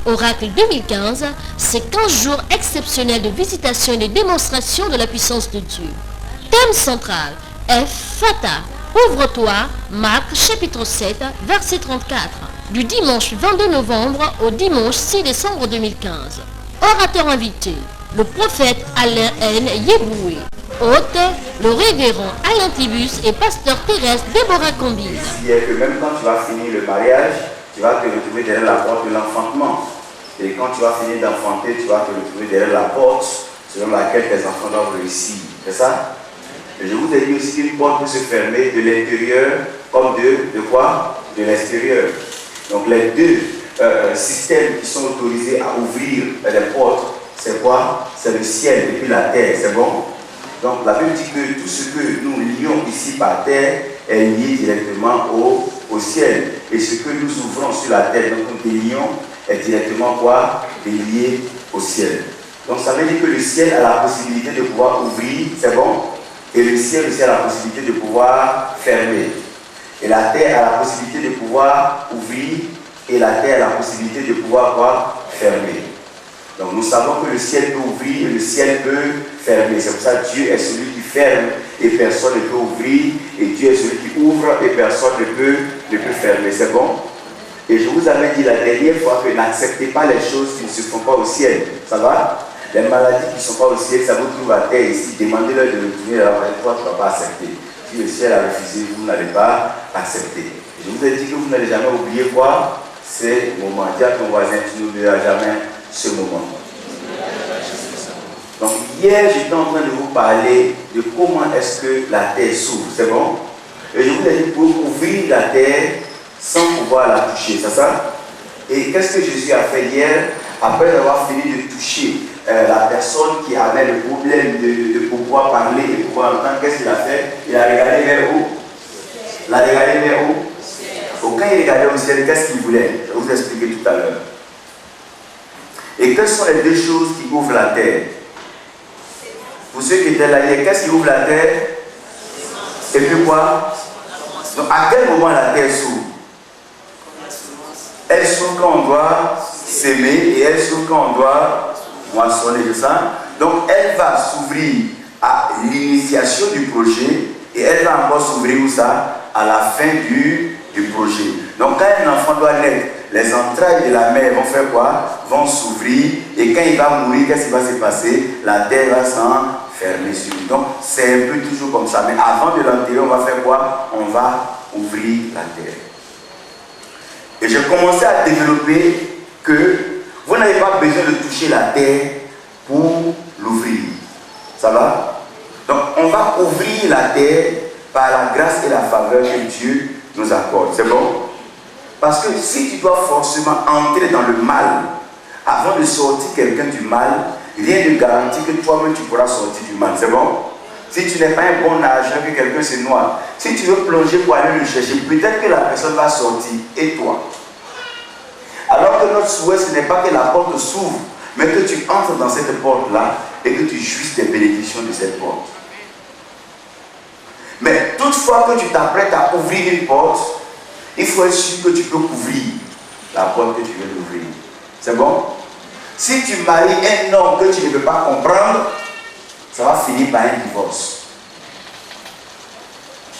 Oracle 2015, c'est 15 jours exceptionnels de visitation et de démonstration de la puissance de Dieu. Thème central, Fata. Ouvre-toi, Marc chapitre 7, verset 34. Du dimanche 22 novembre au dimanche 6 décembre 2015. Orateur invité, le prophète Alain N. Yeboué. Hôte, le révérend Alain Tibus et pasteur Thérèse Déborah Combine. C'est que même quand tu vas finir le mariage, tu vas te retrouver derrière la porte de l'enfantement. Et quand tu vas finir d'enfanter, tu vas te retrouver derrière la porte selon laquelle tes enfants doivent réussir. C'est ça? Et je vous ai dit aussi qu'une porte peut se fermer de l'intérieur comme de quoi? De l'extérieur. Donc les deux systèmes qui sont autorisés à ouvrir les portes, c'est quoi? C'est le ciel et puis la terre, c'est bon? Donc la Bible dit que tout ce que nous lions ici par terre est lié directement au ciel. Et ce que nous ouvrons sur la terre, donc nous lions, est directement quoi? Lié au ciel. Donc ça veut dire que le ciel a la possibilité de pouvoir ouvrir, c'est bon? Et le ciel aussi a la possibilité de pouvoir fermer. Et la terre a la possibilité de pouvoir ouvrir, et la terre a la possibilité de pouvoir quoi? Fermer. Donc nous savons que le ciel peut ouvrir et le ciel peut fermer. C'est pour ça que Dieu est celui qui ferme et personne ne peut ouvrir. Et Dieu est celui qui ouvre et personne ne peut fermer. C'est bon? Et je vous avais dit la dernière fois que n'acceptez pas les choses qui ne se font pas au ciel. Ça va? Les maladies qui ne sont pas au ciel, ça vous trouve à terre ici. Demandez-leur de retourner la prochaine fois, tu ne vas pas accepter. Si le ciel a refusé, vous n'allez pas accepter. Je vous ai dit que vous n'allez jamais oublier quoi? Ces moments. Dis à ton voisin, tu n'oublieras jamais ce moment. Donc hier, j'étais en train de vous parler de comment est-ce que la terre s'ouvre. C'est bon? Et je vous ai dit pour ouvrir la terre sans pouvoir la toucher. C'est ça? Et qu'est-ce que Jésus a fait hier? Après avoir fini de toucher la personne qui avait le problème de pouvoir parler et pouvoir entendre, qu'est-ce qu'il a fait? Il a regardé vers où? Il a regardé vers où? Quand il regardait au ciel, qu'est-ce qu'il voulait? Je vais vous expliquer tout à l'heure. Et quelles sont les deux choses qui ouvrent la terre? Pour ceux qui étaient là hier, qu'est-ce qui ouvre la terre? Et puis quoi? Donc à quel moment la terre s'ouvre? Elle s'ouvre quand on doit s'aimer et elle s'ouvre quand on doit moissonner, de ça. Donc elle va s'ouvrir à l'initiation du projet et elle va encore s'ouvrir où ça? À la fin du projet. Donc quand un enfant doit naître, les entrailles de la mère vont faire quoi? Vont s'ouvrir et quand il va mourir, qu'est-ce qui va se passer? La terre va s'enfermer sur lui. Donc c'est un peu toujours comme ça. Mais avant de l'enterrer, on va faire quoi? On va ouvrir la terre. Et j'ai commencé à développer que vous n'avez pas besoin de toucher la terre pour l'ouvrir. Ça va? Donc on va ouvrir la terre par la grâce et la faveur que Dieu nous accorde. C'est bon? Parce que si tu dois forcément entrer dans le mal avant de sortir quelqu'un du mal, rien ne garantit que toi-même tu pourras sortir du mal. C'est bon? Si tu n'es pas un bon nageur, que quelqu'un se noie, si tu veux plonger pour aller le chercher, peut-être que la personne va sortir et toi. Alors que notre souhait, ce n'est pas que la porte s'ouvre, mais que tu entres dans cette porte-là et que tu jouisses des bénédictions de cette porte. Mais toutefois que tu t'apprêtes à ouvrir une porte, il faut être sûr que tu peux couvrir la porte que tu viens d'ouvrir. C'est bon? Si tu maries un homme que tu ne peux pas comprendre, ça va finir par un divorce.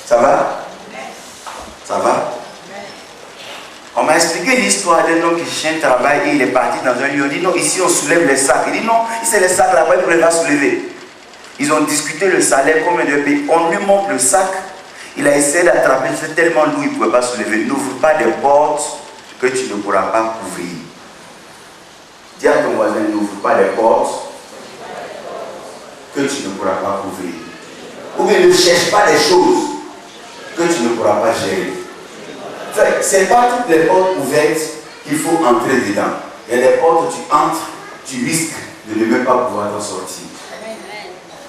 Ça va? Ça va? On m'a expliqué l'histoire d'un homme qui cherchait un travail et il est parti dans un lieu. On dit non, ici on soulève les sacs. Il dit non, c'est les sacs là-bas, il ne pourrait pas soulever. Ils ont discuté le salaire, combien de pays. On lui montre le sac. Il a essayé d'attraper, c'est tellement lourd, il ne pouvait pas soulever. N'ouvre pas des portes que tu ne pourras pas couvrir. Dis à ton voisin, n'ouvre pas des portes que tu ne pourras pas couvrir. Ou bien ne cherche pas des choses que tu ne pourras pas gérer. Ce n'est pas toutes les portes ouvertes qu'il faut entrer dedans. Il y a des portes où tu entres, tu risques de ne même pas pouvoir t'en sortir.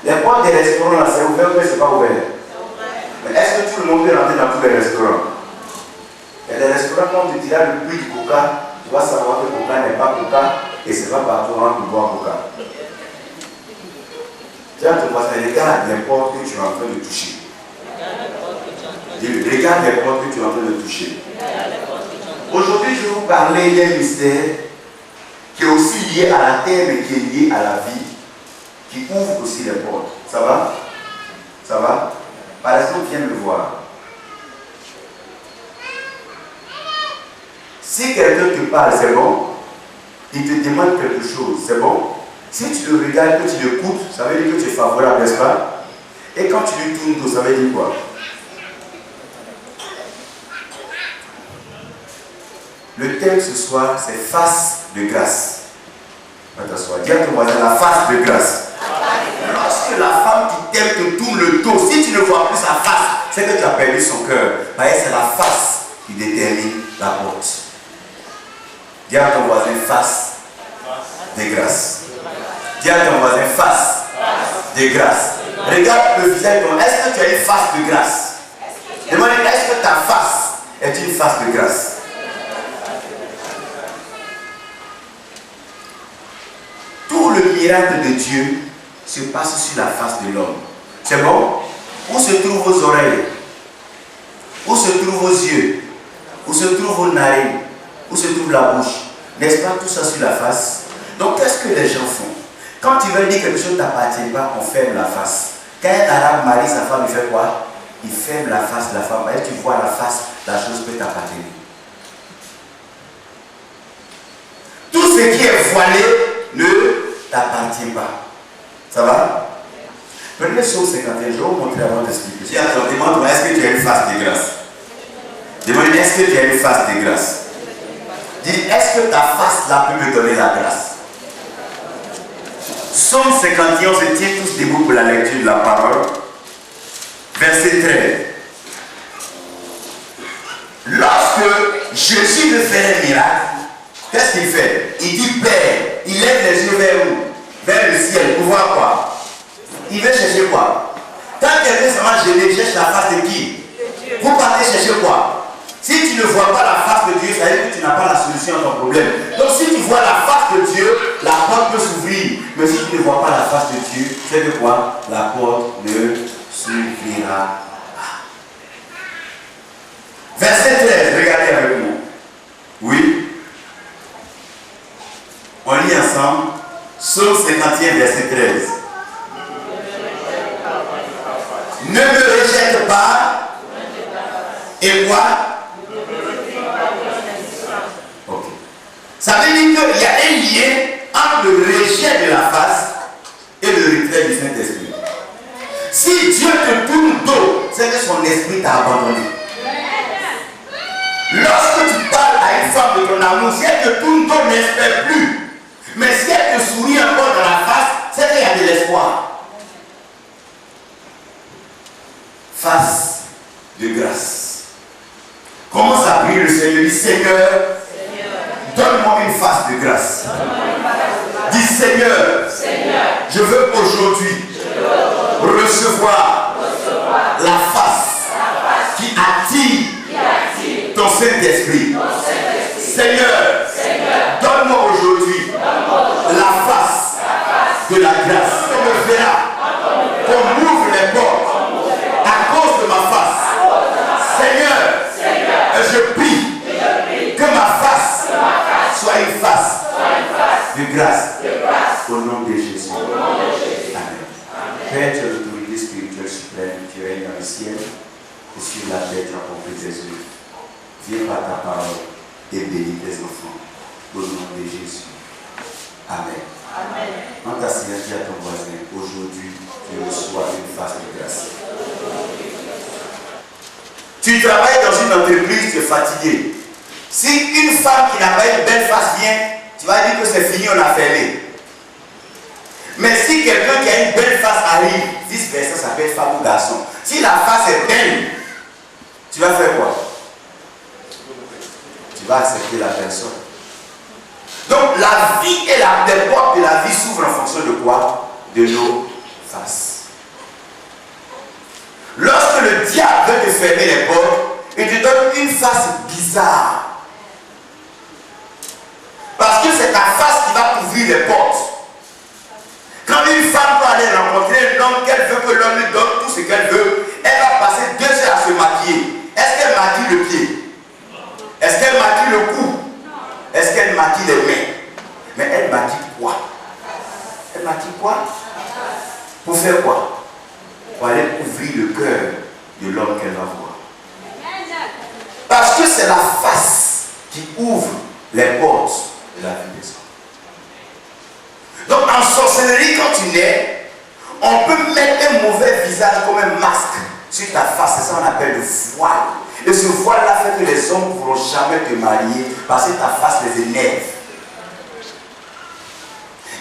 Les portes des restaurants là, c'est ouvert ou c'est pas ouvert? Mais est-ce que tout le monde peut rentrer dans tous les restaurants? Il y a des restaurants quand on te dira le prix du coca, tu vas savoir que le coca n'est pas coca et c'est pas partout on peut boire coca. Tu vas te voir, regarde les portes que tu es en train de toucher. Regarde les portes que tu es en train de toucher. Aujourd'hui, je vais vous parler d'un mystère qui est aussi lié à la terre, mais qui est lié à la vie, qui ouvre aussi les portes. Ça va? Ça va? Par exemple, viens me voir. Si quelqu'un te parle, c'est bon. Il te demande quelque chose, c'est bon. Si tu le regardes, que tu l'écoutes, ça veut dire que tu es favorable, n'est-ce pas? Et quand tu lui tournes tout, ça veut dire quoi? Le thème ce soir, c'est face de grâce. Va t'asseoir. Dis à ton voisin, la face de grâce. Lorsque la femme qui t'aime te tourne le dos, si tu ne vois plus sa face, c'est que tu as perdu son cœur. C'est la face qui détermine la porte. Dis à ton voisin, face de grâce. Dis à ton voisin, face de grâce. Regarde le visage. Est-ce que tu as une face de grâce? Demande, est-ce que ta face est une face de grâce? Tout le miracle de Dieu se passe sur la face de l'homme. C'est bon? Où se trouvent vos oreilles? Où se trouvent vos yeux? Où se trouvent vos narines? Où se trouve la bouche? N'est-ce pas tout ça sur la face? Donc qu'est-ce que les gens font? Quand tu veux dire que quelque chose ne t'appartient pas, on ferme la face. Quand un arabe marie sa femme, il fait quoi? Il ferme la face de la femme. Et tu vois la face, la chose peut t'appartenir. Tout ce qui est voilé ne t'appartient pas. Ça va? Prenez le psaume 51, je vais vous montrer avant d'expliquer. Si attends, demande-moi, est-ce que tu as une face de grâce? Demande, est-ce que tu as une face de grâce? Dis, est-ce que ta face là peut me donner la grâce? Psaume 51, on se tient tous debout pour la lecture de la parole. Verset 13. Lorsque Jésus veut faire un miracle, qu'est-ce qu'il fait? Il dit Père, il lève les yeux vers où? Vers le ciel, pour voir quoi? Il veut chercher quoi? Quand quelqu'un se mange gêné, cherche la face de qui? Vous partez chercher quoi? Si tu ne vois pas la face de Dieu, ça veut dire que tu n'as pas la solution à ton problème. Donc si tu vois la face de Dieu, la porte peut s'ouvrir. Mais si tu ne vois pas la face de Dieu, c'est de quoi? La porte ne s'ouvrira pas. Verset 13, regardez avec moi. Oui. On lit ensemble. Psaume 51, verset 13. Ne me rejette pas. Et quoi? Ok. Ça veut dire qu'il y a un lien entre le rejet de la face et le retrait du Saint-Esprit. Si Dieu te tourne le dos, c'est que son esprit t'a abandonné. Lorsque tu parles à une femme de ton amour, si elle te tourne le dos, n'espère plus. Mais si elle te sourit encore dans la face, c'est qu'il y a de l'espoir. Face de grâce. Commence à prier le Seigneur. Dis Seigneur, donne-moi une face de grâce. Dis Seigneur, je veux aujourd'hui recevoir la face qui attire ton Saint-Esprit. Seigneur, donne-moi aujourd'hui la face de la grâce. On me verra qu'on m'ouvre les portes à cause de ma face. Seigneur, je prie que ma face soit une face de grâce. Au nom de Jésus. Amen. Père, tu as l'autorité spirituelle suprême, tu règnes dans le ciel et sur la terre, tu as compris tes œuvres. Viens par ta parole et bénis tes enfants. Au nom de Jésus. Amen. En ta signature à ton voisin, aujourd'hui, tu reçois une face de grâce. Tu travailles dans une entreprise, tu es fatigué. Si une femme qui n'a pas une belle face vient, tu vas dire que c'est fini, on a fermé. Mais si quelqu'un qui a une belle face arrive, vice versa, ça s'appelle femme ou garçon. Si la face est belle, tu vas faire quoi? Tu vas accepter la personne. Donc la vie et les portes de la vie s'ouvrent en fonction de quoi? De nos faces. Lorsque le diable veut te fermer les portes, il te donne une face bizarre. Parce que c'est ta face qui va ouvrir les portes. Quand une femme peut aller rencontrer un homme qu'elle veut que l'homme lui donne tout ce qu'elle veut, elle va passer 2 heures à se maquiller. Est-ce qu'elle maquille le pied? Est-ce qu'elle maquille le maquille les mains. Mais elle maquille quoi? Elle maquille quoi? Pour faire quoi? Pour aller ouvrir le cœur de l'homme qu'elle va voir. Parce que c'est la face qui ouvre les portes de la vie des hommes. Donc en sorcellerie, quand tu nais, on peut mettre un mauvais visage comme un masque sur ta face. C'est ça qu'on appelle le voile. Et ce voile-là fait que les hommes ne pourront jamais te marier parce que ta face les énerve.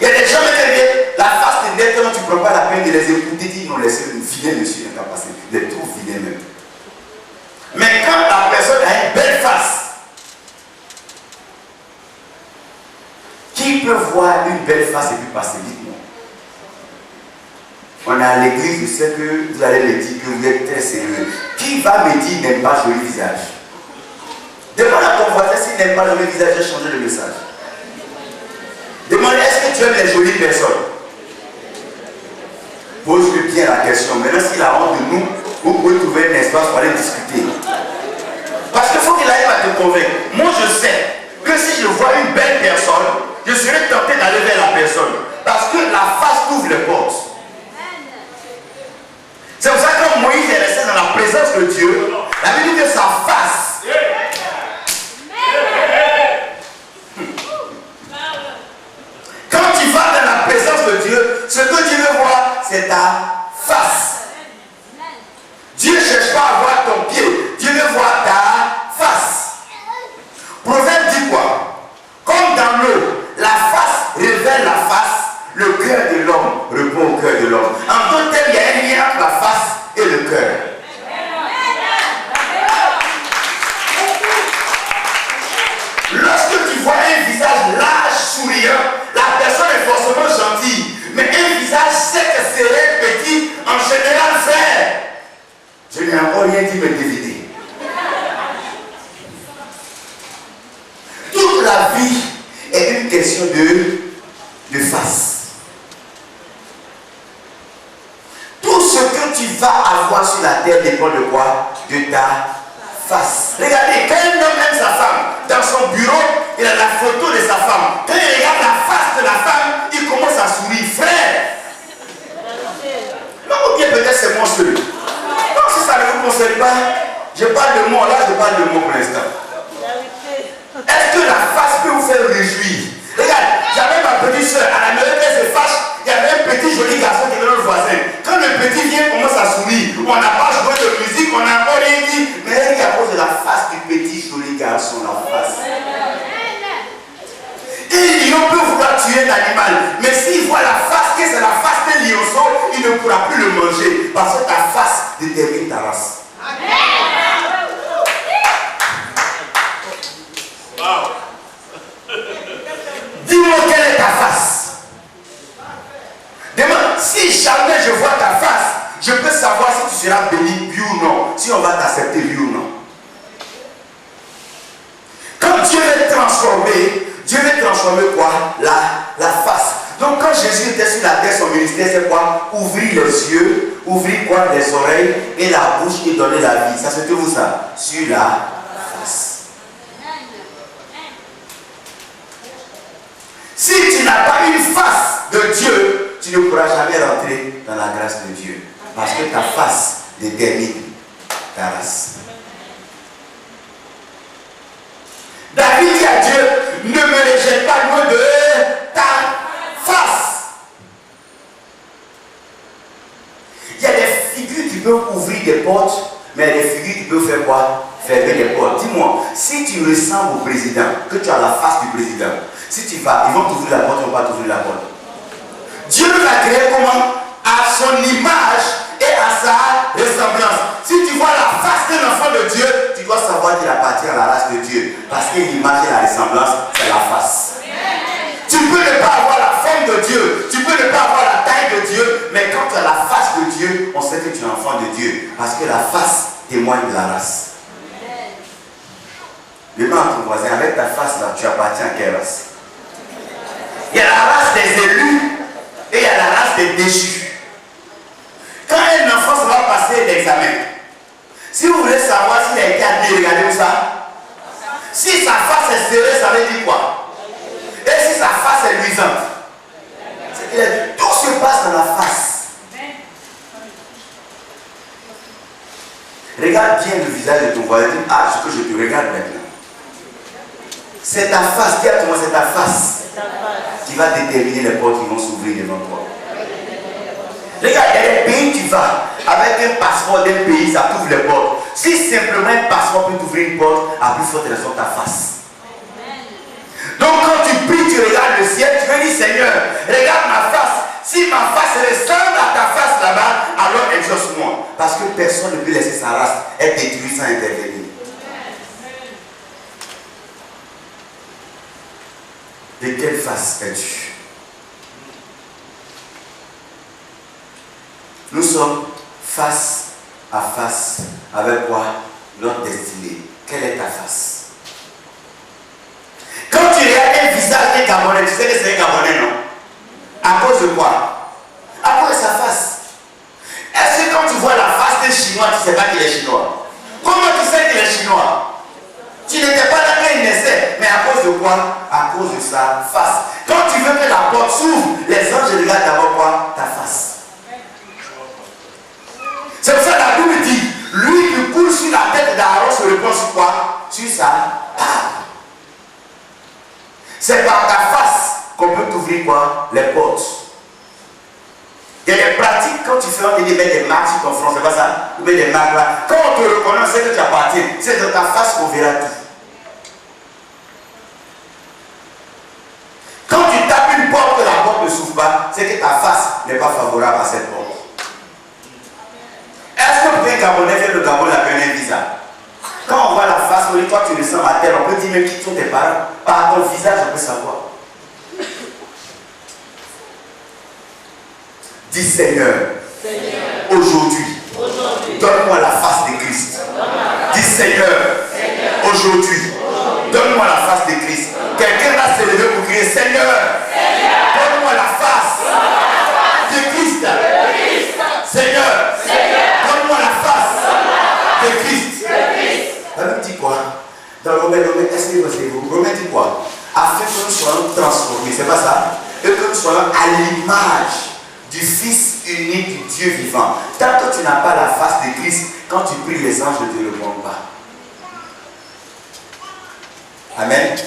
Il y a des gens qui la face t'énerve tellement tu ne prends pas la peine de les écouter, ils n'ont laissé le vilain monsieur incapacité. Les trouvent vilains même. Mais quand la personne a une belle face, qui peut voir une belle face et puis passer? Dites-moi. On est à l'église, je sais que vous allez me dire que vous êtes très sérieux. Qui va me dire n'aime pas joli visage? Demande à ton voisin s'il n'aime pas le visage, j'ai changé le message. Demande est-ce que tu aimes les jolies personnes? Pose-lui bien la question. Maintenant, s'il a honte de nous, vous pouvez trouver un espace pour aller discuter. Parce qu'il faut qu'il arrive à te convaincre. Moi, je sais que si je vois une belle personne, je serai tenté d'aller vers la personne. Parce que la face ouvre les portes. C'est pour ça que quand Moïse est resté dans la présence de Dieu, la Bible dit que sa face. Quand tu vas dans la présence de Dieu, ce que Dieu veut voir, c'est ta face. Dieu ne cherche pas à voir ton pied, Dieu veut voir ta face. Proverbe dit quoi? Comme dans l'eau, la face révèle la face, le cœur de l'homme répond au cœur de l'homme. En d'autres termes, il y a un lien entre la face et le cœur. Lorsque tu vois un visage large, souriant, la personne est forcément gentille. Mais un visage sec, serré, petit, en général frère. Je n'ai encore rien dit, mais devinez. Toute la vie est une question de face. Tout ce que tu vas avoir sur la terre dépend de quoi? De ta face. Regardez, quand un homme aime sa femme, dans son bureau, il a la photo de sa femme. Quand il regarde la face de la femme, il commence à sourire. Frère! Non, ou bien peut-être c'est moi seul. Non, si ça ne vous concerne pas, je parle de moi, là je parle de moi pour l'instant. Est-ce que la face peut vous faire réjouir? Regarde, j'avais ma petite soeur, à la maison elle se fâche, il y avait un petit joli garçon qui était notre voisin. Quand le petit vient, commence à sourire. On n'a pas joué de musique, on n'a pas rien dit. Mais elle est à cause de la face du petit joli garçon, la face. Un lion peut vouloir tuer l'animal, mais s'il voit la face, que c'est la face d'un lionceau, il ne pourra plus le manger. Parce que ta face détermine ta race. Dis-moi quelle est ta face. Demande, si jamais je vois ta face, je peux savoir si tu seras béni, oui ou non. Si on va t'accepter, oui ou non. Quand Dieu veut transformer quoi? La face. Donc quand Jésus était sur la terre, son ministère, c'est quoi? Ouvrir les yeux, ouvrir quoi? Les oreilles et la bouche et donner la vie. Ça se trouve où ça? Sur la face. Si tu n'as pas une face de Dieu, tu ne pourras jamais rentrer dans la grâce de Dieu. Parce que ta face détermine ta race. David dit à Dieu, ne me rejette pas loin de ta face. Il y a des figures qui peuvent ouvrir des portes, mais il y a des figures qui peuvent faire quoi? Fermer des portes. Dis-moi, si tu ressembles au président, que tu as la face du président, si tu vas, ils vont t'ouvrir la porte, ils ne vont pas t'ouvrir la porte. Dieu l'a créé comment? À son image et à sa ressemblance. Si tu vois la face d'un enfant de Dieu, tu dois savoir qu'il appartient à la race de Dieu. Parce que l'image et la ressemblance, c'est la face. Tu peux ne pas avoir la forme de Dieu, tu peux ne pas avoir la taille de Dieu, mais quand tu as la face de Dieu, on sait que tu es enfant de Dieu. Parce que la face témoigne de la race. Demande à ton voisin, avec ta face là, tu appartiens à quelle race? Il y a la race des élus et il y a la race des déchus. Quand un enfant se va passer l'examen, si vous voulez savoir s'il a été admis, regardez-vous ça. Si sa face est serrée, ça veut dire quoi? Il a dit, tout se passe dans la face. Regarde bien le visage de ton voisin. Ah, ce que je te regarde maintenant. C'est ta face. Dis à toi, c'est ta face qui va déterminer les portes qui vont s'ouvrir devant toi. Regarde, il y a des pays tu vas, avec un passeport d'un pays, ça t'ouvre les portes. Si simplement un passeport peut t'ouvrir une porte, à plus forte raison ta face. Donc quand tu pries, tu regardes le ciel, tu veux dire Seigneur, regarde ma face. Si ma face ressemble à ta face là-bas, alors exauce-moi. Parce que personne ne peut laisser sa race être détruite sans intervenir. De quelle face es-tu? Nous sommes face à face avec quoi? Notre destinée. Quelle est ta face? Quand tu regardes un visage d'un Gabonais, tu sais que c'est un Gabonais, non? À cause de quoi? À cause de sa face. Est-ce que quand tu vois la face d'un Chinois, tu ne sais pas qu'il est Chinois? Comment tu sais qu'il est Chinois? Tu n'étais pas là quand il naissait, mais à cause de quoi? À cause de sa face. Quand tu veux que la porte s'ouvre, les anges regardent d'abord quoi? Ta face. C'est pour ça que la Bible dit, lui qui coule sur la tête d'Aaron se repose sur quoi? Sur sa barbe. C'est par ta face qu'on peut t'ouvrir quoi? Les portes. Il y a des pratiques, quand tu fais, on te dit mettre des marques sur ton front, c'est pas ça? Tu mets des marques là. Quand on te reconnaît, on sait que tu appartiens. C'est dans ta face qu'on verra tout. Quand tu tapes une porte que la porte ne s'ouvre pas, c'est que ta face n'est pas favorable à cette porte. Est-ce que pour un Gabonais vient le Gabon la donner un visa? Quand on voit la face, on dit toi tu ressembles à terre, on peut dire même qui sont tes parents. Par ton visage, on peut savoir. Dis Seigneur, aujourd'hui, donne-moi la face de Christ. Dis Seigneur, aujourd'hui, donne-moi la face de Christ. Quelqu'un va se lever pour crier Seigneur, donne-moi la face de Christ. Seigneur, donne-moi la face de Christ. La Bible dit quoi? Dans Romains, est-ce que vous Romains dit quoi? Afin que nous soyons transformés, c'est pas ça? Et que nous soyons à l'image du Fils unique du Dieu vivant. Tant que tu n'as pas la face de Christ, quand tu pries, les anges ne te répondent pas. Amen.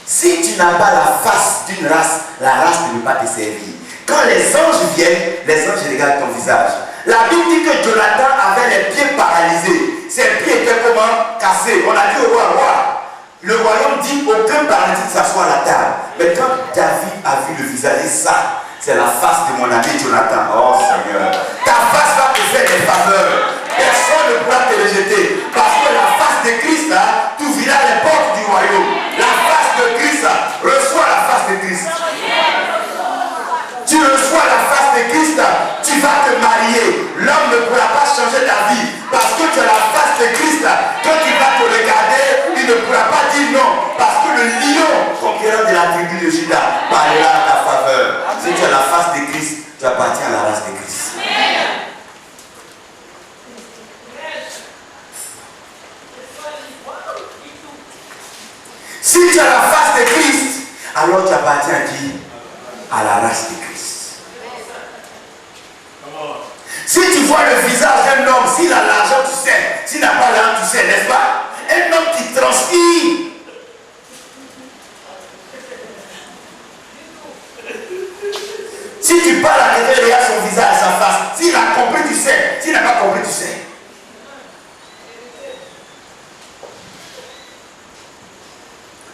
Si tu n'as pas la face d'une race, la race ne peut pas te servir. Quand les anges viennent, les anges regardent ton visage. La Bible dit que Jonathan avait les pieds paralysés. Ses pieds étaient comment? Cassés. On a dit au roi, le royaume dit aucun paralysé ne s'assoit à la table. Mais quand David a vu le visage, il dit ça, c'est la face de mon ami Jonathan. Oh Seigneur, ta face va te faire des faveurs. Personne ne pourra te rejeter. Parce que la face de Christ, t'ouvrira les portes du royaume. La face de Christ, reçois la face de Christ. Tu reçois la face de Christ, tu vas te marier. L'homme ne pourra pas changer ta vie. Parce que tu as la face de Christ. Quand il va te regarder, il ne pourra pas dire non. Parce que le lion, conquérant de la tribu de Juda, parlera à ta faveur. Si tu as la face de Christ, tu appartiens à la race de Christ. Si tu as la face de Christ, alors tu appartiens à qui? À la race de Christ. Si tu vois le visage d'un homme, s'il a l'argent, tu sais. S'il n'a pas l'argent, tu sais, n'est-ce pas? Un homme qui transpire. Si tu parles à quelqu'un, regarde son visage, sa face. S'il a compris, tu sais. S'il n'a pas compris, tu sais.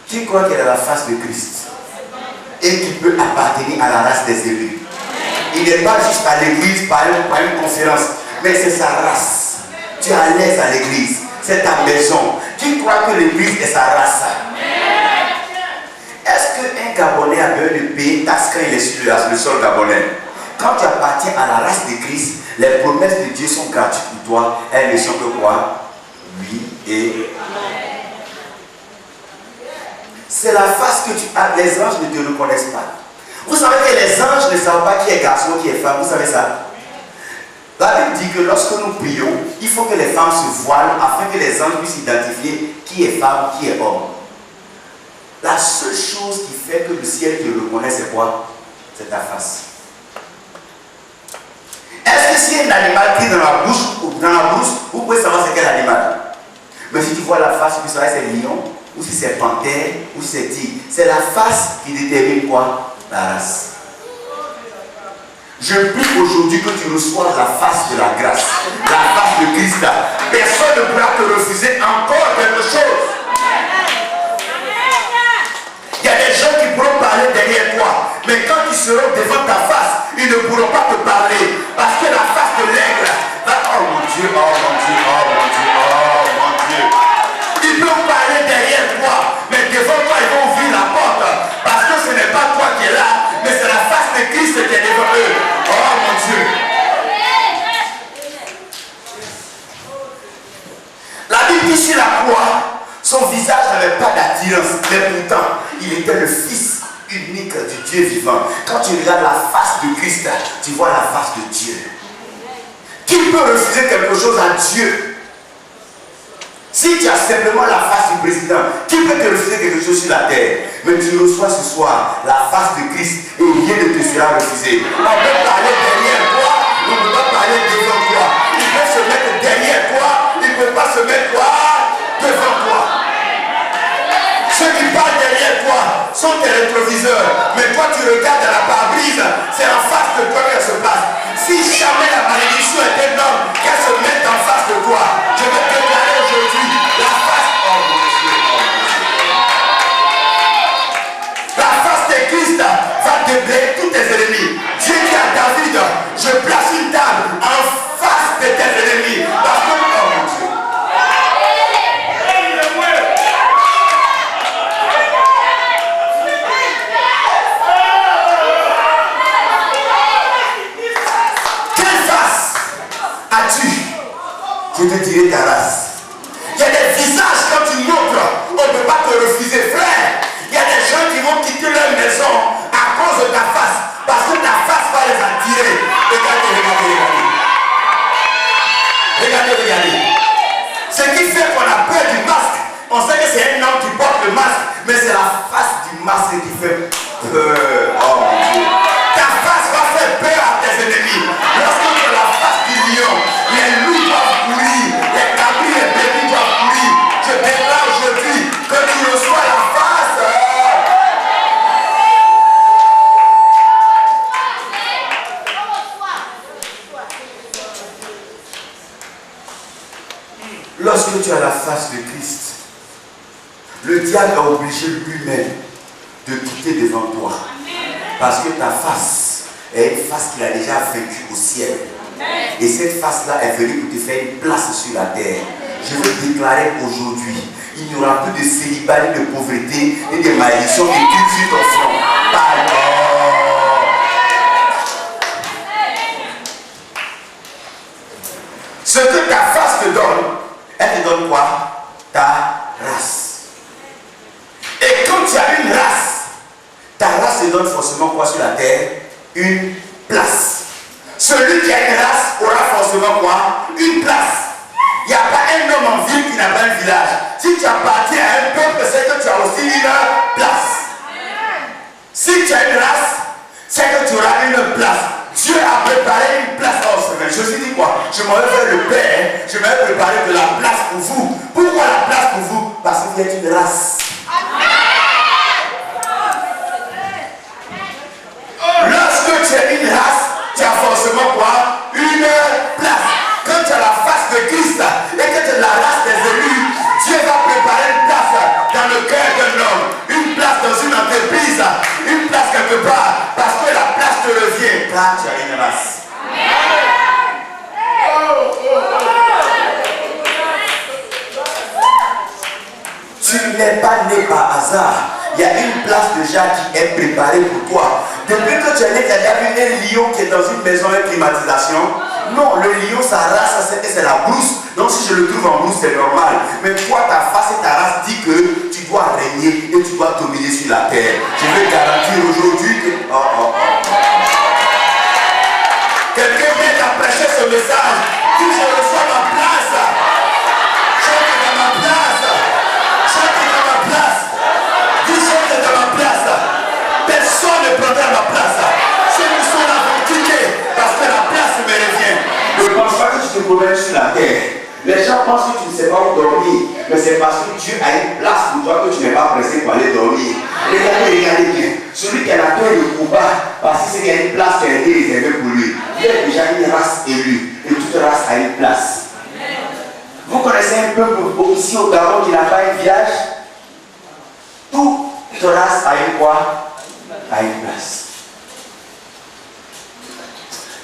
Qui croit qu'il a la face de Christ et qui peut appartenir à la race des élus? Il n'est pas juste à l'église par une conférence, mais c'est sa race. Tu es à l'aise à l'église, c'est ta maison. Qui croit que l'église est sa race? Est-ce qu'un Gabonais a besoin de payer taxe quand il est sur le sol gabonais? Quand tu appartiens à la race de Christ, les promesses de Dieu sont gratuites pour toi. Elles ne sont que quoi? Oui et c'est la face que tu as. Les anges ne te reconnaissent pas. Vous savez que les anges ne savent pas qui est garçon, qui est femme. Vous savez ça? La Bible dit que lorsque nous prions, il faut que les femmes se voilent afin que les anges puissent identifier qui est femme, qui est homme. La seule chose qui fait que le ciel te reconnaît, c'est quoi? C'est ta face. Est-ce que si un animal crie dans la brousse, vous pouvez savoir c'est quel animal? Mais si tu vois la face, tu peux savoir si c'est lion, ou si c'est panthère, ou si c'est tigre. C'est la face qui détermine quoi? La race. Je prie aujourd'hui que tu reçoives la face de la grâce, la face de Christ. Personne ne pourra te refuser encore quelque chose. Il y a des gens qui pourront parler derrière toi, mais quand ils seront devant ta face, ils ne pourront pas te parler. Parce que la face de l'aigle va, oh mon Dieu, oh mon Dieu, oh mon Dieu, oh mon Dieu. Ils peuvent parler derrière toi, mais devant toi, ils vont ouvrir la porte. Parce que ce n'est pas toi qui es là, mais c'est la face de Christ qui est devant eux. Oh mon Dieu. La Bible dit sur la croix, son visage n'avait pas d'attirance, mais pourtant, il était le Fils unique du Dieu vivant. Quand tu regardes la face de Christ, tu vois la face de Dieu. Qui peut refuser quelque chose à Dieu? Si tu as simplement la face du président, qui peut te refuser quelque chose sur la terre? Mais tu reçois ce soir la face de Christ et rien ne te sera refusé. On peut parler derrière toi, on ne peut pas parler devant toi. Il peut se mettre derrière toi, il ne peut pas se mettre quoi devant toi. Ceux qui parlent derrière toi sont tes rétroviseurs, mais toi tu regardes dans la pare-brise, c'est en face de toi qu'elle se passe. Si jamais la malédiction est énorme, qu'elle se mette en face de toi, je vais déclarer aujourd'hui la face, oh mon Dieu, oh mon Dieu. La face de Christ va déblayer tous tes ennemis. Dieu dit à David, je place une table en face de tes ennemis. Parce que, oh mon Dieu. Je te dirai ta race. Il y a des visages quand tu montres, on ne peut pas te refuser, frère. Il y a des gens qui vont quitter leur maison à cause de ta face, parce que ta face va les attirer. Regardez, regardez, regardez. Regardez, regardez. Ce qui fait qu'on a peur du masque, on sait que c'est un homme qui porte le masque, mais c'est la face du masque qui fait peur. Oh mon Dieu. Ta face va faire peur à tes ennemis. Lorsque tu as la face du lion, les loups doivent courir, les cabris, les brebis doivent courir. Je déclare aujourd'hui que tu reçois la face. Lorsque tu as la face de Christ, le diable est obligé lui-même de quitter devant toi. Parce que ta face est une face qu'il a déjà vécue au ciel. Et cette face-là est venue pour te faire une place sur la terre. Je veux déclarer aujourd'hui, il n'y aura plus de célibat, de pauvreté et de malédiction qui tuent sur ton front. Pardon. Ce que ta face te donne, elle te donne quoi? Ta race. Et quand tu as une race, ta race te donne forcément quoi sur la terre? Une place. Celui qui a une race aura forcément quoi? Une place. Il n'y a pas un homme en ville qui n'a pas un village. Si tu appartiens à un peuple, c'est que tu as aussi une place. Si tu as une race, c'est que tu auras une place. Dieu a préparé une place. Oh, c'est vrai. Je me suis dit quoi? Je m'en vais faire le Père. Je vais préparer de la place pour vous. Pourquoi la place pour vous? Parce que vous êtes une race. Lorsque tu as une race, tu as forcément quoi? Une place. Quand tu as la face de Christ et que tu as la race des élus, Dieu va préparer une place dans le cœur d'un homme, une place dans une entreprise, une place quelque part, parce que la place te revient car tu as une race. Tu n'es pas né par hasard. Il y a une place déjà qui est préparée pour toi. Depuis que tu es né, tu as déjà vu un lion qui est dans une maison de climatisation. Non, le lion, sa race, c'est la brousse. Donc si je le trouve en brousse, c'est normal. Mais toi, ta face et ta race dit que tu dois régner et tu dois dominer sur la terre. Je vais garantir aujourd'hui que... Quelqu'un vient d'apprêcher ce message. Si je reçois ma place, je suis dans ma place. Je suis dans ma place. Dis, je suis dans ma place. Personne ne prendra ma place. Les gens pensent que tu ne sais pas où dormir, mais c'est parce que Dieu a une place pour toi que tu n'es pas pressé pour aller dormir. Regardez bien. Celui qui a la peur ne court pas parce qu'il sait qu'il y a une place qui a été réservée pour lui. Il a déjà une race élue et toute race a une place. Vous connaissez un peuple ici au Gabon qui n'a pas un village? Toute race a une quoi? A une place.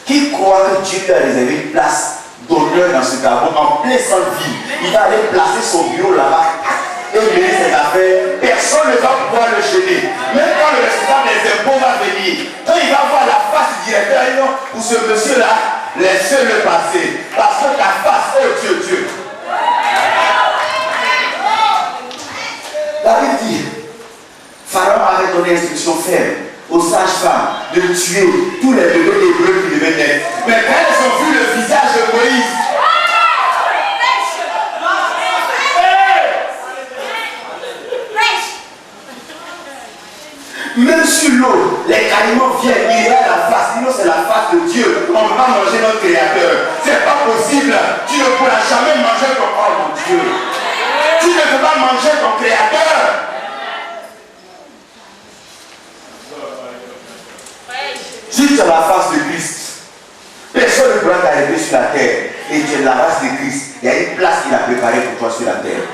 Qui croit que Dieu lui a réservé une place d'honneur dans ce Gabon en plein centre-ville? Il va aller placer son bureau là-bas et mener ses affaires. Personne ne va pouvoir le gêner. Même quand le responsable des impôts va venir, quand il va voir la face du directeur, il dit non, pour ce monsieur-là, laissez-le passer. Parce que ta face, oh Dieu, Dieu. La Bible dit, Pharaon avait donné instruction ferme aux sages-femmes de tuer tous les bébés hébreux qui devaient naître. Mais quand elles ont vu le visage de Moïse, même sur l'eau, les caïmans viennent, ils regardent la face, sinon c'est la face de Dieu. On ne peut pas manger notre créateur. C'est pas possible. Tu ne pourras jamais manger ton oh mon Dieu. Tu ne peux pas manger ton créateur. Si tu as la face de Christ, personne ne pourra t'arriver sur la terre. Et tu es la race de Christ. Il y a une place qu'il a préparée pour toi sur la terre.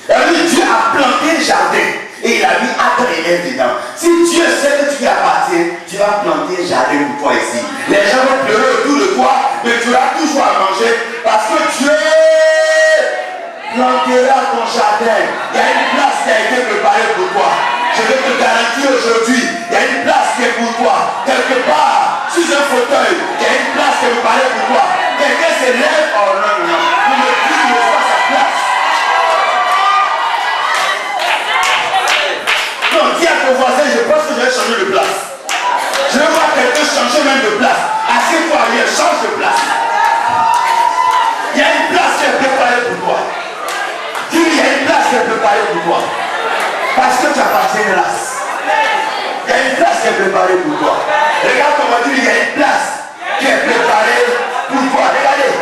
Et lui, Dieu a planté un jardin. Et il a mis Adam et Ève dedans. Si Dieu sait que tu lui appartiens, tu vas planter un jardin pour toi ici. Les gens vont pleurer autour de toi, mais tu auras toujours à manger. Parce que Dieu plantera ton jardin. Il y a une place qui a été préparée pour toi. Je vais te garantir aujourd'hui, il y a une place qui est pour toi. Quelque part, sous un fauteuil, il y a une place qui est préparée pour toi. Quelqu'un se lève, oh non, non, non. Pour me dire qu'il n'est pas sa place. Non, dis à ton voisin, je pense que je vais changer de place. Je vais voir quelqu'un changer même de place. Assieds-toi ailleurs, change de place. Il y a une place qui est préparée pour toi. Dis, il y a une place qui est préparée pour toi. Parce que tu appartiens à une race. Il y a une place qui est préparée pour toi. Regarde comment dire, il y a une place qui est préparée pour toi. Regardez.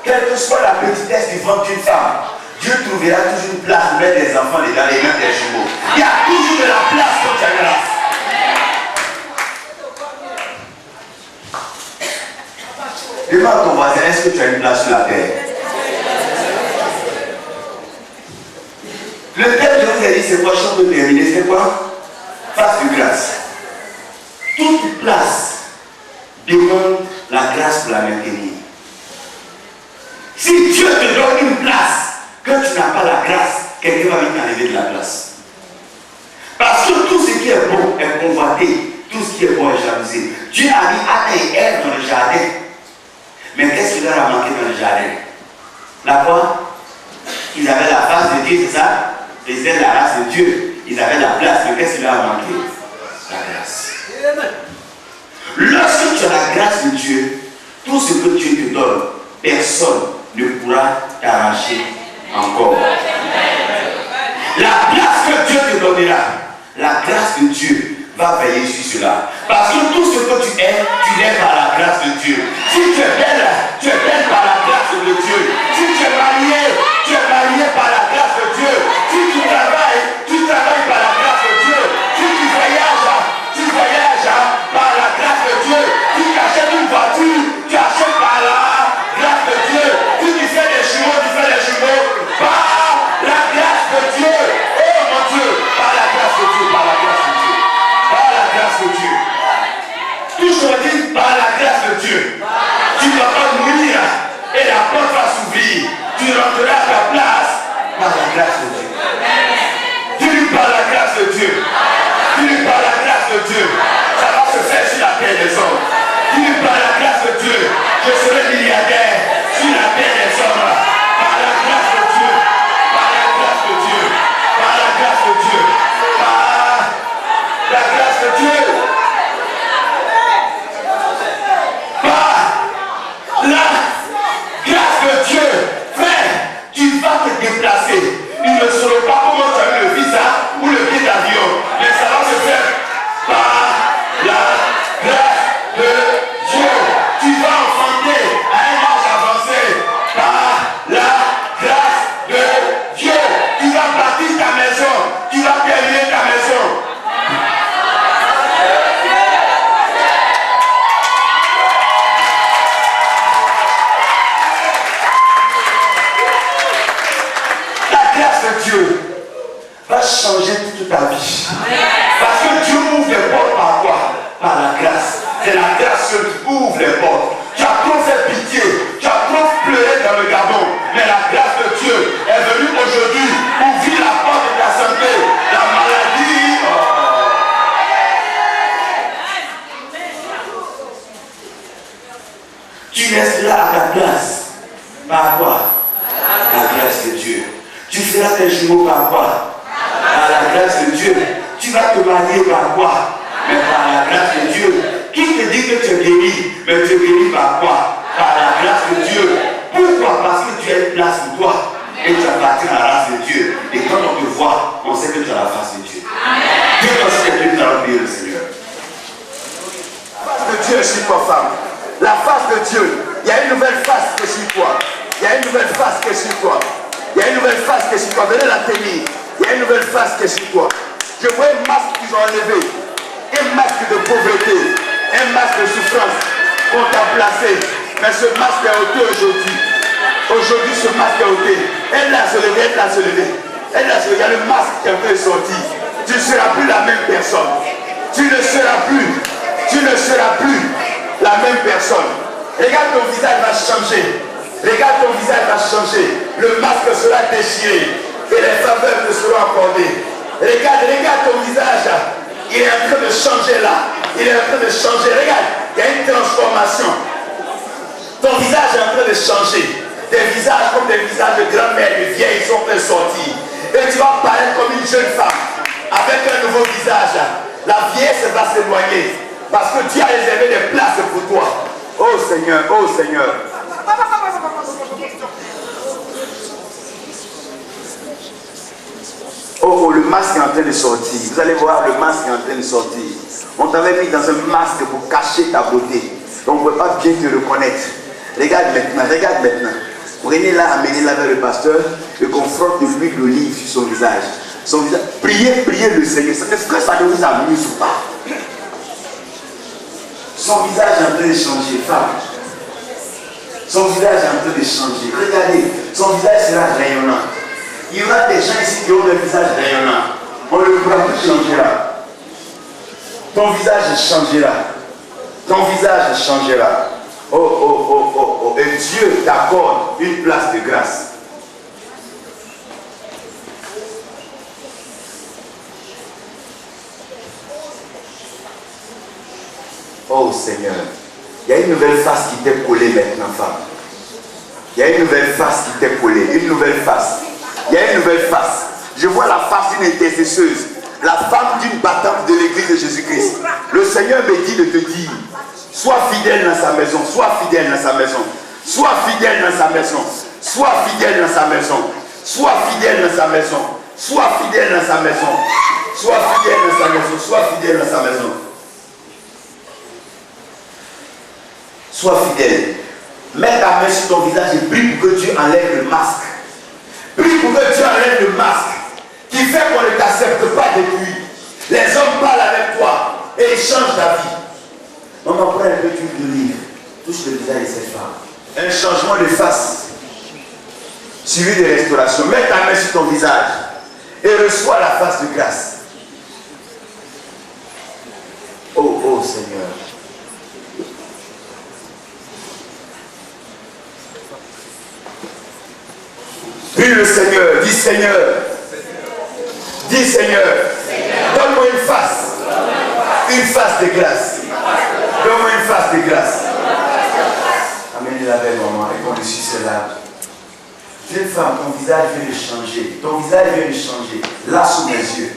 Quelle que soit la petitesse du ventre d'une femme, Dieu trouvera toujours une place pour mettre des enfants dedans et même des jumeaux. Il y a toujours de la place quand tu as une race. Demande à ton voisin, est-ce que tu as une place sur la terre? Le thème que je vous ai dit, c'est quoi? Je peux terminer, c'est quoi? Face de grâce. Toute place demande la grâce pour la maintenir. Si Dieu te donne une place, quand tu n'as pas la grâce, quelqu'un va venir t'enlever de la place. Parce que tout ce qui est bon est convoité, tout ce qui est bon est jalousé. Dieu a mis Adam et Ève dans le jardin. Mais qu'est-ce qui leur a manqué dans le jardin? La foi. Ils avaient la face de Dieu, c'est ça? Ils étaient la race de Dieu. Ils avaient la place, mais qu'est-ce qui leur a manqué? La grâce. Lorsque tu as la grâce de Dieu, tout ce que Dieu te donne, personne ne pourra t'arracher encore. La place que Dieu te donnera, la grâce de Dieu va veiller sur cela. Parce que tout ce que tu es par la grâce de Dieu. Si tu es belle par la grâce de Dieu. Si tu es marié par la grâce de Dieu. Si tu travailles par la grâce de Dieu. Si tu voyages par la grâce de Dieu. Si tu achètes une voiture, tu achètes par la grâce de Dieu. Si tu fais des jumeaux, tu fais des jumeaux par la grâce de Dieu. Oh mon Dieu, par la grâce de Dieu, par la grâce de Dieu. Par la grâce de Dieu. Toujours dit par la grâce de Dieu. Tu ne vas pas mourir et la porte va s'ouvrir. Tu rentreras à ta place par la grâce de Dieu. Tu lui par la grâce de Dieu. Tu lui par la grâce de Dieu. Ça va se faire sur la terre des hommes. Tu lui par la grâce de Dieu. Je serai milliardaire sur la terre des hommes. Par la grâce de Dieu. Par la grâce de Dieu. Par la grâce de Dieu. Par la grâce de Dieu. La grâce de Dieu, frère, tu vas te déplacer. Une les portes. Tu as trop fait pitié, tu as trop pleuré dans le Gabon. Mais la grâce de Dieu est venue aujourd'hui ouvrir la porte de ta santé. La maladie. Tu restes là à ta place. Par quoi? La grâce de Dieu. Tu feras tes jumeaux par quoi? Par la grâce de Dieu. Tu vas te marier par quoi? Mais par la grâce de Dieu. Qui te dit que tu es guéri? Mais tu es guéri par quoi? Par la grâce de Dieu. Pourquoi? Parce que tu as une place pour toi. Et tu appartiens à la race de Dieu. Et quand on te voit, on sait que tu as la face de Dieu. Dieu pense que tu as oublié le Seigneur. La face de Dieu est sur toi, femme. La face de Dieu. Il y a une nouvelle face qui est sur toi. Il y a une nouvelle face qui est sur toi. Il y a une nouvelle face qui est sur toi. Venez la tenir. Il y a une nouvelle face qui est sur toi. Je vois un masque qu'ils ont enlevé. Un masque de pauvreté. Un masque de souffrance qu'on t'a placé. Mais ce masque est ôté aujourd'hui. Aujourd'hui, ce masque est ôté. Elle l'a se levé, elle l'a se levé. Elle l'a se levé. Il y a le masque qui est un peu sorti. Tu ne seras plus la même personne. Tu ne seras plus. Tu ne seras plus la même personne. Regarde, ton visage va changer. Regarde, ton visage va changer. Le masque sera déchiré. Et les faveurs te seront accordées. Regarde ton visage. Il est en train de changer là. Il est en train de changer. Regarde, il y a une transformation. Ton visage est en train de changer. Des visages comme des visages de grand-mère, de vieilles, sont en train de sortir. Et tu vas paraître comme une jeune femme. Avec un nouveau visage. La vieillesse va s'éloigner. Parce que Dieu a réservé des places pour toi. Oh Seigneur, oh Seigneur. Oh, le masque est en train de sortir. Vous allez voir, le masque est en train de sortir. On t'avait mis dans un masque pour cacher ta beauté. Donc on ne peut pas bien te reconnaître. Regarde maintenant. Prenez-la, amenez-la vers le pasteur et confronte de l'huile d'olive sur son visage. Son visage. Priez le Seigneur. Est-ce que ça ne vous amuse ou pas? Son visage est en train de changer, femme. Son visage est en train de changer. Regardez, son visage sera rayonnant. Il y aura des gens ici qui ont le visage rayonnant. On le pourra tout changera. Ton visage changera. Ton visage changera. Oh. Et Dieu t'accorde une place de grâce. Oh Seigneur, il y a une nouvelle face qui t'est collée maintenant, femme. Il y a une nouvelle face qui t'est collée. Une nouvelle face. Il y a une nouvelle face. Je vois la face d'une intercesseuse. La femme d'une battante de l'église de Jésus-Christ. Le Seigneur me dit de te dire, sois fidèle dans sa maison. Sois fidèle dans sa maison. Sois fidèle dans sa maison. Sois fidèle dans sa maison. Sois fidèle dans sa maison. Sois fidèle dans sa maison. Sois fidèle dans sa maison. Sois fidèle dans sa maison. Sois fidèle. Mets ta main sur ton visage et prie pour que Dieu enlève le masque. Prie pour que Dieu enlève le masque qui fait qu'on ne t'accepte pas depuis. Les hommes parlent avec toi et ils changent ta vie. Maman, prends un peu d'huile d'olive. Touche le visage de cette femme. Un changement de face suivi de restauration. Mets ta main sur ton visage et reçois la face de grâce. Oh Seigneur. Prie le Seigneur, dis Seigneur, donne-moi une face de grâce. Donne-moi une face de grâce. Amenez-la belle maman et qu'on le suce là. Jeune femme, ton visage vient de changer. Ton visage vient de changer. Là sous mes yeux,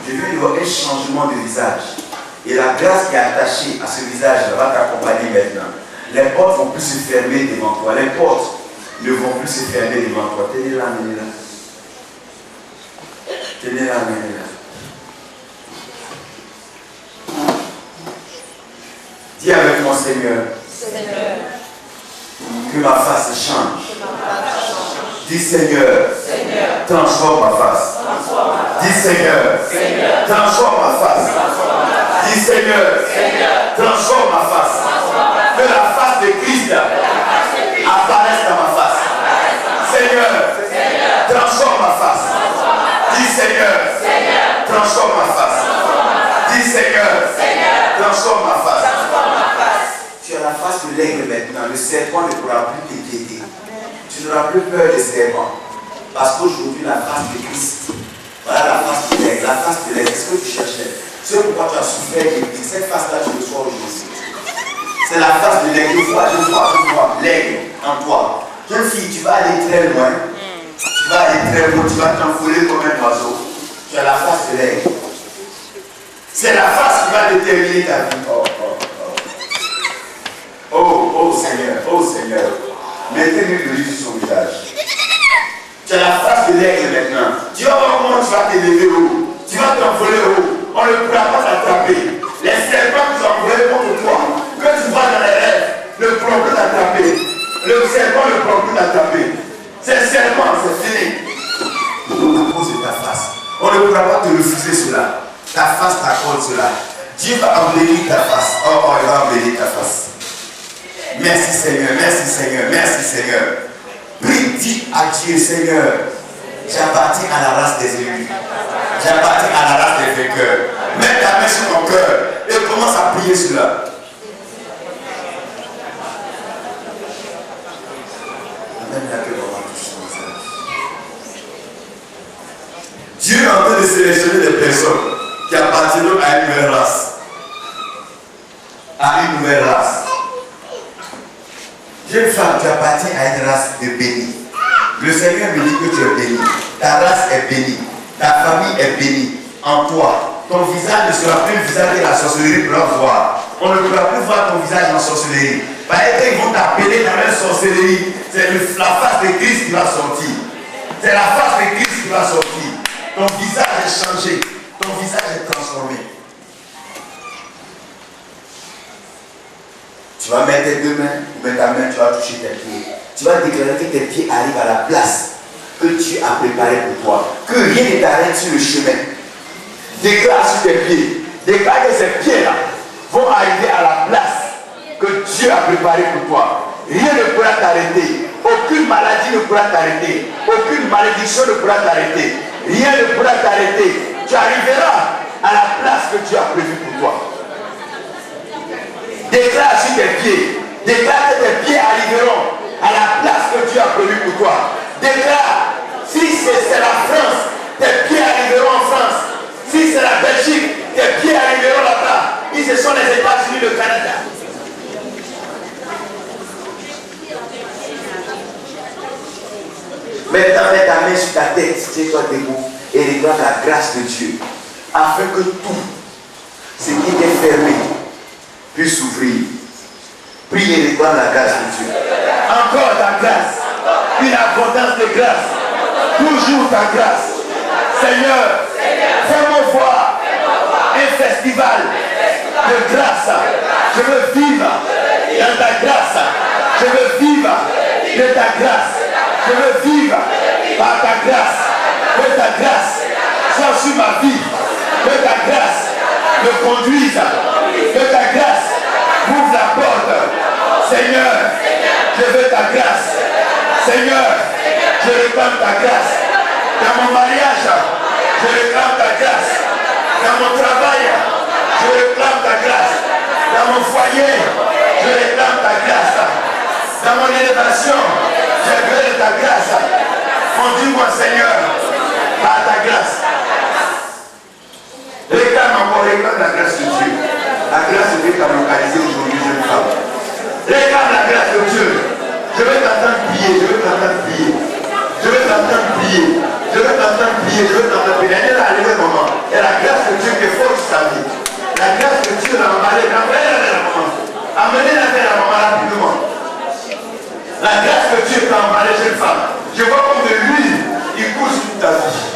je viens de voir un changement de visage. Et la grâce qui est attachée à ce visage va t'accompagner maintenant. Les portes ne vont plus se fermer devant toi. Les portes ne vont plus se fermer devant toi. Tenez-la, amenez-la. Tenez-la, amenez-la. Dis avec mon Seigneur. Que ma face change. Dis Seigneur, transforme ma face. Dis Seigneur, transforme ma face. Dis Seigneur, transforme ma face. Que la face de Christ apparaisse dans ma face. Seigneur, transforme ma face. Dis Seigneur, transforme ma face. Dis Seigneur, transforme ma face. Tu as la de l'aigle maintenant, le serpent ne pourra plus t'inquiéter. Tu n'auras plus peur des serpents. Parce qu'aujourd'hui, la face de Christ, voilà la face de l'aigle. La face de l'aigle, c'est ce que tu cherchais. Ce pourquoi tu as souffert, cette face-là, tu reçois aujourd'hui. C'est la face de l'aigle. Je vois l'aigle en toi. Jeune fille, tu vas aller très loin. Tu vas aller très loin, tu vas t'envoler comme un oiseau. Tu as la face de l'aigle. C'est la face qui va déterminer ta vie. Oh Seigneur, mettez-lui le livre sur son visage. Tu as la face de l'aigle maintenant. Tu vas voir comment tu vas t'élever haut. Tu vas t'envoler haut. On ne pourra pas t'attraper. Les serpents qui sont envoyés contre toi, que tu vois dans les rêves, ne pourront plus t'attraper. Le serpent ne pourra plus t'attraper. C'est serpent, c'est fini. À cause de ta face. On ne pourra pas te refuser cela. Ta face t'accorde cela. Dieu va embellir ta face. Il va embellir ta face. Merci Seigneur, merci Seigneur, merci Seigneur. Prie, dis à Dieu, Seigneur, j'appartiens à la race des élus. J'appartiens à la race des vainqueurs. Mets ta main sur ton cœur et commence à prier cela. Dieu est en train de sélectionner des personnes qui appartiennent à une nouvelle race. À une nouvelle race. Jeune femme, tu appartiens à une race de bénis. Le Seigneur me dit que tu es béni. Ta race est bénie. Ta famille est bénie. En toi, ton visage ne sera plus le visage de la sorcellerie pour leur voir. On ne pourra plus voir ton visage en sorcellerie. Parce qu'ils vont t'appeler dans la sorcellerie. C'est la face de Christ qui va sortir. C'est la face de Christ qui va sortir. Ton visage est changé. Ton visage est transformé. Tu vas mettre tes deux mains, ou mettre ta main, tu vas toucher tes pieds. Tu vas déclarer que tes pieds arrivent à la place que Dieu a préparée pour toi. Que rien ne t'arrête sur le chemin. Déclare sur tes pieds. Déclare que ces pieds-là vont arriver à la place que Dieu a préparée pour toi. Rien ne pourra t'arrêter. Aucune maladie ne pourra t'arrêter. Aucune malédiction ne pourra t'arrêter. Rien ne pourra t'arrêter. Tu arriveras à la place que Dieu a prévue pour toi. Déclare sur tes pieds. Déclare que tes pieds arriveront à la place que Dieu a prévue pour toi. Déclare, si c'est la France, tes pieds arriveront en France. Si c'est la Belgique, tes pieds arriveront là-bas. Si ce sont les États-Unis, le Canada. Maintenant, mets ta main sur ta tête, tiens-toi debout et réclame la grâce de Dieu. Afin que tout ce qui est fermé puisse s'ouvrir. Prie et réclame la grâce de Dieu. Encore ta grâce. Une abondance de grâce. Toujours ta grâce. Seigneur, fais-moi voir un festival de grâce. Je veux vivre dans ta grâce. Je veux vivre de ta grâce. Je veux vivre par ta grâce. Que ta grâce soit sur ma vie. Que ta grâce me conduise. Que ta grâce ouvre la porte. Seigneur, je veux ta grâce. Seigneur, je réclame ta grâce. Dans mon mariage, je réclame ta grâce. Dans mon travail, je réclame ta grâce. Dans mon foyer, je réclame ta grâce. Dans mon élévation, je veux ta grâce. Conduis-moi, Seigneur, par ta grâce. Réclame encore, réclame la grâce de Dieu. La grâce de Dieu t'a localisé aujourd'hui, jeune femme. Réclame la grâce de Dieu. Je vais t'entendre prier, je vais t'entendre prier. Je vais t'entendre prier. Je vais t'entendre prier, je vais t'entendre prier. Elle est arrivée au moment. Et la grâce de Dieu qui forge sa vie. La grâce de Dieu l'a emballée. Amenez-la vers la maman. Amenez-la vers la maman rapidement. La grâce de Dieu t'a emballée, jeune femme. Je vois comme de l'huile, il coule sur ta vie.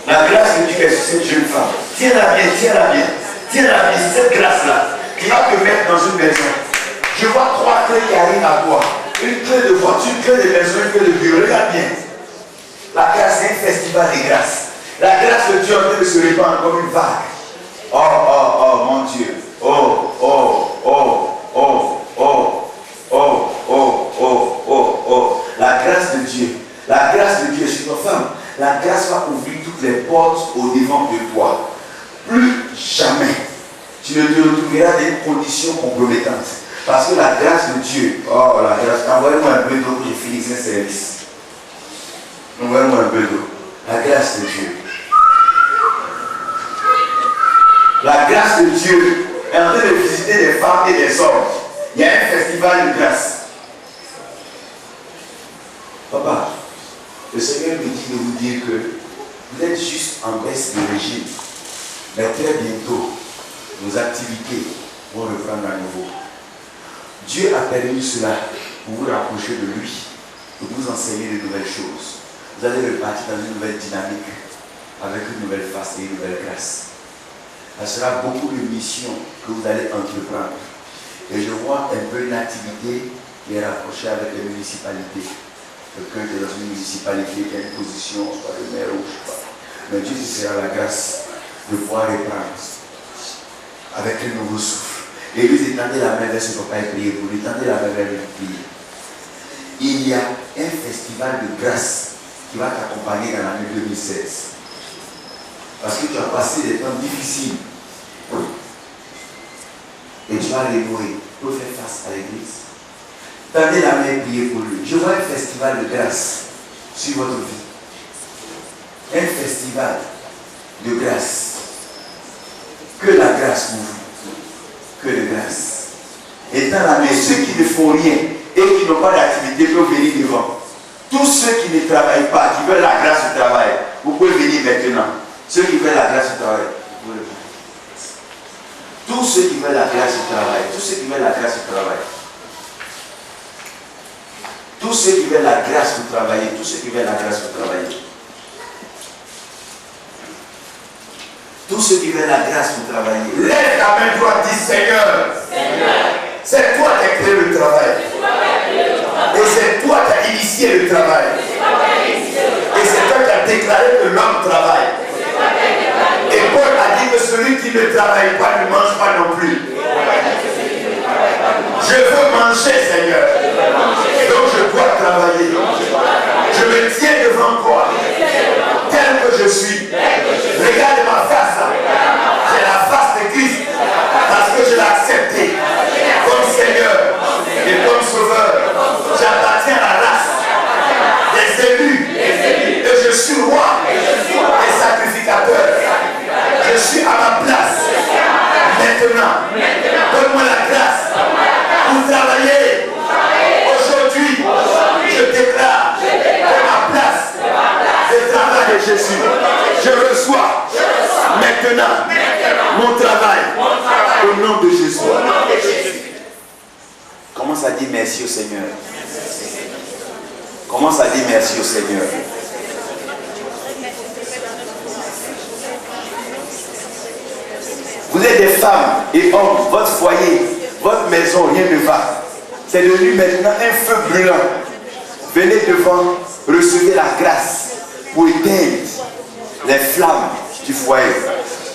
La grâce de Dieu est sur cette jeune femme. Tiens-la bien, tiens-la bien. Tiens-la bien, cette grâce-là qui va te mettre dans une maison. Je vois 3 clés qui arrivent à toi. Une clé de voiture, une clé de maison, une clé de bureau. Regarde bien. La grâce, c'est un festival de grâce. La grâce de Dieu est en train de se répandre comme une vague. Oh, mon Dieu. La grâce de Dieu. La grâce de Dieu est sur ta femme. La grâce va ouvrir toutes les portes au devant de toi. Plus jamais tu ne te retrouveras dans des conditions compromettantes. Parce que la grâce de Dieu, oh la grâce, envoyez-moi un peu d'eau que j'ai fini ce service. Envoyez-moi un peu d'eau. La grâce de Dieu. La grâce de Dieu est en train de visiter des femmes et des hommes. Il y a un festival de grâce. Papa, le Seigneur me dit de vous dire que vous êtes juste en baisse de régime. Mais très bientôt, nos activités vont reprendre à nouveau. Dieu a permis cela pour vous rapprocher de lui, pour vous enseigner de nouvelles choses. Vous allez repartir dans une nouvelle dynamique, avec une nouvelle face et une nouvelle grâce. Ça sera beaucoup de missions que vous allez entreprendre. Et je vois un peu une activité qui est rapprochée avec les municipalités. Quelqu'un qui est dans une municipalité qui a une position, soit le maire ou je ne sais pas. Mais Dieu te sera la grâce de pouvoir reprendre avec un nouveau souffle. Et lui, étendez la main vers ce papa et priez pour lui. Étendez la main vers lui et priez. Il y a un festival de grâce qui va t'accompagner dans l'année 2016. Parce que tu as passé des temps difficiles. Et tu vas renouer pour faire face à l'église. Tendez la main et priez pour lui. Je vois un festival de grâce sur votre vie. Un festival de grâce. Que la grâce vous. Que de grâce. Et dans la main, ceux qui ne font rien et qui n'ont pas d'activité peuvent venir devant. Tous ceux qui ne travaillent pas, qui veulent la grâce du travail, vous pouvez venir maintenant. Ceux qui veulent la grâce du travail, vous pouvez venir. Tous ceux qui veulent la grâce du travail, tous ceux qui veulent la grâce du travail. Tous ceux qui veulent la grâce pour travailler, tous ceux qui veulent la grâce pour travailler. Tous ceux qui veulent la grâce pour travailler. Lève ta main droite, dis Seigneur. C'est toi qui as créé le travail. Et c'est toi qui as initié le travail. Et c'est toi qui as déclaré que l'homme travaille. Et Paul a dit que celui qui ne travaille pas ne mange pas non plus. Je veux manger, Seigneur. Donc je dois travailler. Je me tiens devant toi, tel que je suis. Regarde ma face. J'ai la face de Christ. Parce que je l'ai accepté comme Seigneur et comme Sauveur. J'appartiens à la race des élus. Et je suis roi et sacrificateur. Je suis à ma place. Maintenant, donne-moi la grâce pour travailler. Aujourd'hui, je déclare ma place de travail de Jésus. Je reçois maintenant mon travail au nom de Jésus. Commence à dire merci au Seigneur. Commence à dire merci au Seigneur. Vous êtes des femmes et hommes, votre foyer, votre maison, rien ne va. C'est devenu maintenant un feu brûlant. Venez devant, recevez la grâce pour éteindre les flammes du foyer.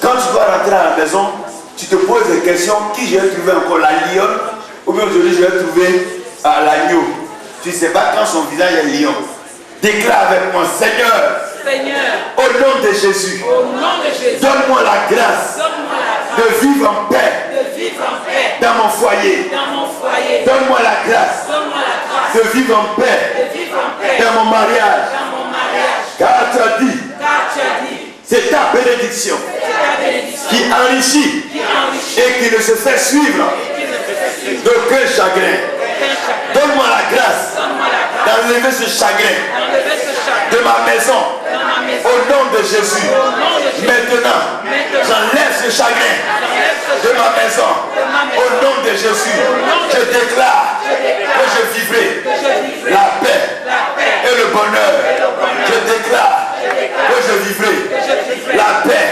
Quand tu dois rentrer à la maison, tu te poses des questions. Qui je vais trouver encore, la lionne? Ou bien aujourd'hui je vais trouver l'agneau. Tu ne sais pas quand son visage est lion. Déclare avec moi, Seigneur, au nom de Jésus, donne-moi la grâce de vivre en paix dans mon foyer. Donne-moi la grâce de vivre en paix dans mon mariage. Car tu as dit, c'est ta bénédiction qui enrichit et qui ne se fait suivre d'aucun chagrin. Donne-moi la grâce d'enlever ce chagrin de ma maison au nom de Jésus. Maintenant, j'enlève ce chagrin de ma maison au nom de Jésus. Je déclare que je vivrai la paix et le bonheur. Je déclare que je vivrai la paix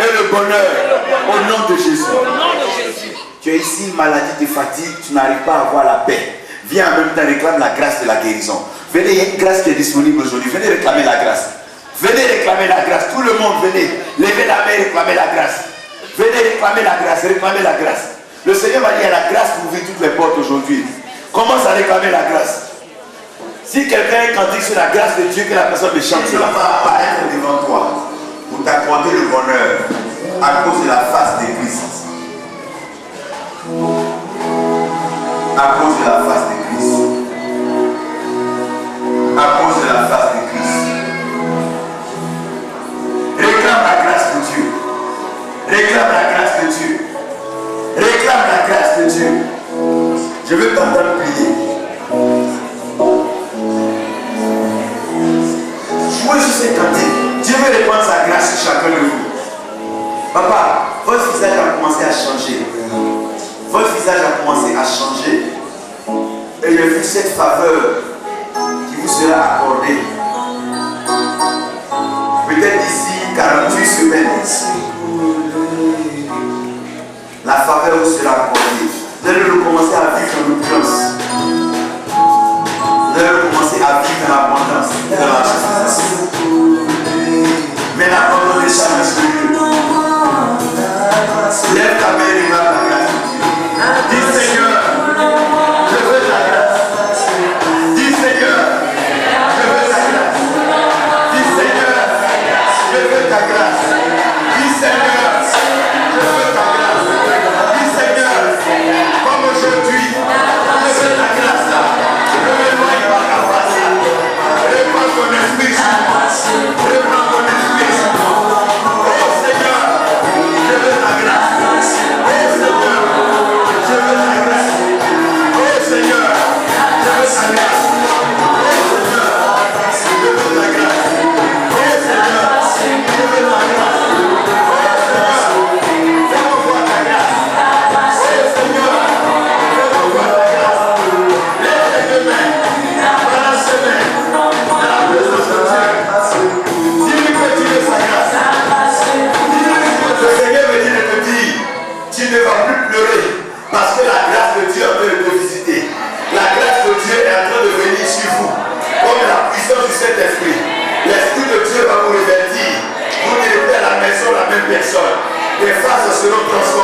et le bonheur au nom de Jésus. Tu es ici, maladie te fatigue, tu n'arrives pas à avoir la paix. Viens en même temps, réclame la grâce de la guérison. Venez, il y a une grâce qui est disponible aujourd'hui. Venez réclamer la grâce. Venez réclamer la grâce. Tout le monde, venez. Levez la main et réclamez la grâce. Venez réclamer la grâce. Réclamez la grâce. Le Seigneur va dire la grâce pour ouvrir toutes les portes aujourd'hui. Commence à réclamer la grâce. Si quelqu'un est cantique sur la grâce de Dieu, que la personne me chante Dieu cela. va apparaître devant toi pour t'accorder le bonheur à cause de la face de Christ. À cause de la face de Christ. À cause de la face de Christ. Réclame la grâce de Dieu. Réclame la grâce de Dieu. Réclame la grâce de Dieu. Je veux t'entendre prier. Jouez sur ces cantiques. Dieu veut répandre sa grâce sur chacun de vous. Papa, votre visage a commencé à changer. Votre visage a commencé à changer. Et j'ai vu cette faveur qui vous sera accordée. Peut-être d'ici 48 semaines. La faveur vous sera accordée. Vous allez recommencer à vivre en opulence. Vous allez recommencer à vivre en abondance. Dans la justice. Mais abandonnez chacun sur Dieu. Lève ta main et regarde la grâce de Dieu. Dis Seigneur, je veux ta grâce. Dis Seigneur, je veux ta grâce. Dis Seigneur, je veux ta grâce. Dis Seigneur, je veux ta grâce. Dis Seigneur, comme aujourd'hui, je veux ta grâce. Ne m'éloigne pas ta face. Répands ton esprit sur moi. Répands ton esprit sur moi. Oh Seigneur, je veux ta grâce. Oh Seigneur, je veux ta grâce. Oh Seigneur, je veux ta grâce. Oh Seigneur, je veux ta grâce. Oh Seigneur, je veux ta grâce. Fais-moi voir ta grâce. Oh Seigneur, fais-moi voir ta grâce. Lève les deux mains, balance les mains dans la présence de Dieu. Dis-lui que tu veux sa grâce. Dis-lui que le Seigneur veut dire de te dire, tu ne vas plus pleurer parce que la grâce de Dieu est en train de te visiter. La grâce de Dieu est en train de venir sur vous comme la puissance du Saint-Esprit. L'Esprit de Dieu va vous revertir. Vous n'êtes plus à la maison la même personne. Les faces seront transformées.